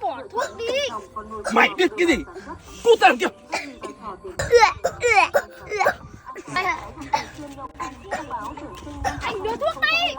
Bỏ thuốc đi. Mày biết cái gì? Cút ra đằng kia. Anh đưa thuốc đây.